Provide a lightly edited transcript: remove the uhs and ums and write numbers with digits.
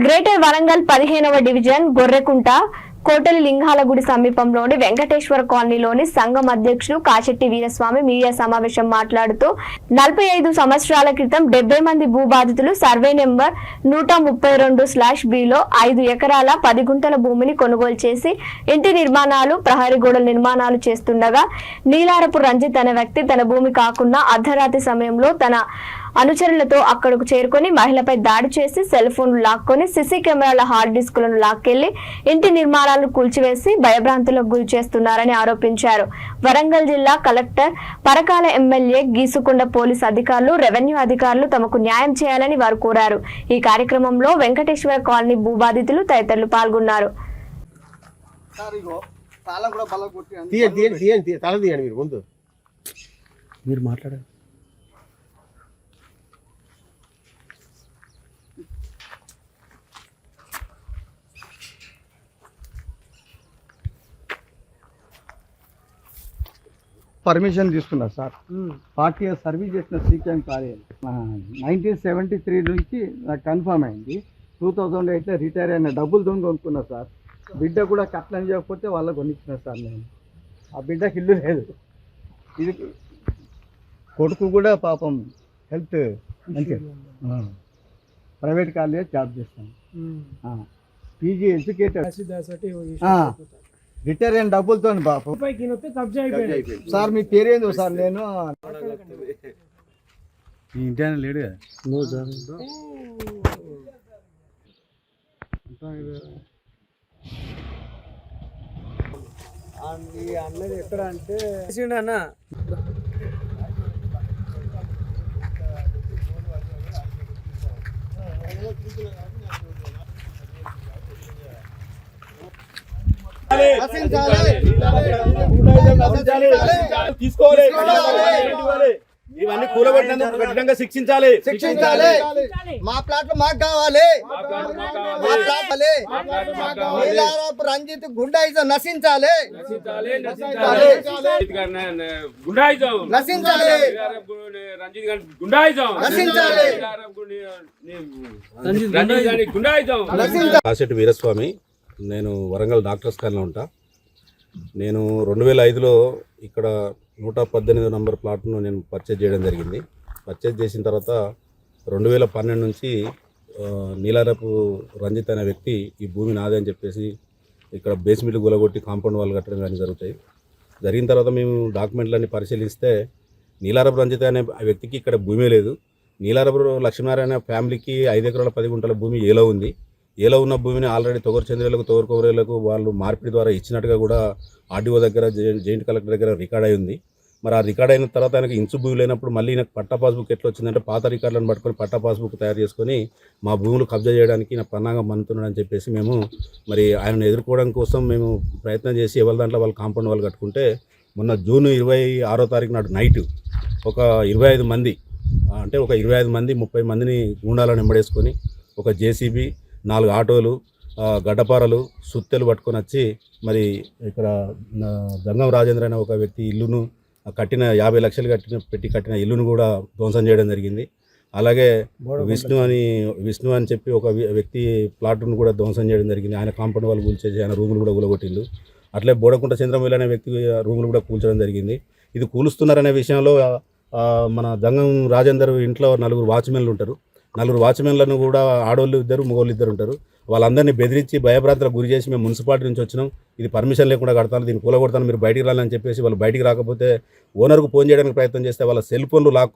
Greater Warangal 15వ division Gorrekunta కోటలి లింగాల గుడి సమీపంలోని వెంకటేశ్వర కాలనీలోని సంఘం అధ్యక్షులు కాశెట్టి వీరస్వామి మీడియా సమావేశం మాట్లాడుతూ 45 సంవత్సరాల క్రితం 70 మంది భూబాధితులు సర్వే నెంబర్ 132/Bలో 5 ఎకరాల 10 గుంటల భూమిని కొనుగోలు చేసి ఇంటి నిర్మాణాలు ప్రహరీ గోడల నిర్మాణాలు చేస్తుండగా నీలారపు రంజిత్ అనే వ్యక్తి తన భూమి కాకుండా అర్ధరాత్రి సమయంలో తన అనుచరులతో అక్కడకు చేరుకొని మహిళపై దాడి చేసి సెల్ ఫోన్ లాక్కొని సీసీ కెమెరాల హార్డ్ డిస్కులను లాక్కెళ్లి ఇంటి నిర్మాణాలను కూల్చివేసి భయభ్రాంతులకు గురి చేస్తున్నారని ఆరోపించారు. వరంగల్ జిల్లా collector, Parakala MLA, Geesukonda police అధికారులు, రెవెన్యూ అధికారులు తమకు న్యాయం చేయాలని వారు కోరారు. ఈ కార్యక్రమంలో వెంకటేశ్వర కాలనీ భూబాధితులు తదితరులు పాల్గొన్నారు. మీరు మాట్లాడారు. పర్మిషన్ తీసుకున్నారు సార్. 40 years సర్వీస్ చేసిన సీఎం కార్యాలయం 1973 నుంచి నాకు కన్ఫర్మ్ అయింది. 2008లో రిటైర్ అయిన డబ్బులు దొంగ కొనుక్కున్నా సార్. బిడ్డ కూడా కట్నం చేయకపోతే వాళ్ళకు కొనిచ్చిన సార్ నేను. ఆ బిడ్డకి ఇల్లు లేదు. ఇది కొడుకు కూడా పాపం హెల్త్ మంచి ప్రైవేట్ కాలేజ్ జాబ్ చేస్తాను. పీజీ ఎడ్యుకేటెడ్, రిటైర్ అయిన డబ్బులతో బాబు సార్. మీ పేరేందో సార్? నేను ఇంటి ఆయన లేడు కదా. అన్నది ఎక్కడ అంటే అన్న ఇవన్నీ కూలబెట్టినందుకు కఠినంగా శిక్షించాలి. మా ప్లాట్లు మాకు కావాలి. రంజిత్ గుండాయిజం నశించాలి. కాశెట్టి వీరస్వామి. నేను వరంగల్ డాక్టర్స్ కాలనీలో ఉంటా. నేను 2005లో ఇక్కడ 118 నంబర్ ప్లాట్ను నేను పర్చేజ్ చేయడం జరిగింది. పర్చేజ్ చేసిన తర్వాత 2012 నుంచి నీలారపు రంజిత్ అనే వ్యక్తి ఈ భూమి నాదే అని చెప్పేసి ఇక్కడ బేస్మెంట్లు గులగొట్టి కాంపౌండ్ వాళ్ళు కట్టడం కానీ జరుగుతాయి. జరిగిన తర్వాత మేము డాక్యుమెంట్లన్నీ పరిశీలిస్తే నీలారపు రంజిత్ అనే వ్యక్తికి ఇక్కడ భూమి లేదు. నీలారపు లక్ష్మీనారాయణ ఫ్యామిలీకి 5 ఎకరాల 10 గుంటల భూమి ఏలో ఉంది. ఏలో ఉన్న భూమిని ఆల్రెడీ తొగరు చంద్రులకు, తొగరు కొగరేలకు వాళ్ళు మార్పిడి ద్వారా ఇచ్చినట్టుగా కూడా ఆర్డీఓ దగ్గర, జాయింట్ కలెక్టర్ దగ్గర రికార్డ్ అయి ఉంది. మరి ఆ రికార్డ్ అయిన తర్వాత ఆయనకు ఇంచు భూమి లేనప్పుడు మళ్ళీ నాకు పట్టా పాస్బుక్ ఎట్లా వచ్చిందంటే పాత రికార్డులను పట్టుకొని పట్టా పాస్బుక్ తయారు చేసుకొని మా భూములు కబ్జా చేయడానికి నా పన్నాగా మన్నుతున్నాడని చెప్పేసి మేము మరి ఆయనను ఎదుర్కోవడం కోసం మేము ప్రయత్నం చేసి ఎవరి దాంట్లో వాళ్ళు కాంపౌండ్ వాళ్ళు కట్టుకుంటే మొన్న జూన్ 26వ తారీఖు నాడు నైట్ ఒక 25 మంది, అంటే ఒక 25 మంది 30 మందిని గూండాలను వెంబడేసుకొని ఒక జేసీబీ, 4 ఆటోలు, గడ్డపారలు, సుత్తెలు పట్టుకొని వచ్చి మరి ఇక్కడ జంగం రాజేంద్ర అనే ఒక వ్యక్తి ఇల్లును కట్టిన 50 లక్షలు కట్టిన ఇల్లును కూడా ధ్వంసం చేయడం జరిగింది. అలాగే విష్ణు అని చెప్పి ఒక వ్యక్తి ప్లాట్ను కూడా ధ్వంసం చేయడం జరిగింది. ఆయన కాంపౌండ్ వాళ్ళు కూల్చేసి ఆయన రూములు కూడా కూలగొట్టిల్లు. అట్లే బోడకుంట చంద్రమూలి అనే వ్యక్తి రూములు కూడా కూల్చడం జరిగింది. ఇది కూలుస్తున్నారనే విషయంలో మన జంగం రాజేందర్ ఇంట్లో 4 వాచ్మెన్లు ఉంటారు. 4 వాచ్మెన్లను కూడా ఆడవాళ్ళు 2, మగవాళ్ళు 2 ఉంటారు. వాళ్ళందరినీ బెదిరించి భయభ్రాంతులకు గురి చేసి మేము మున్సిపాలిటీ నుంచి వచ్చినాం, ఇది పర్మిషన్ లేకుండా కడతాను, దీన్ని కూలగొడతాను, మీరు బయటికి రాలని చెప్పేసి వాళ్ళు బయటికి రాకపోతే ఓనర్కు ఫోన్ చేయడానికి ప్రయత్నం చేస్తే వాళ్ళ సెల్ ఫోన్లు లాక్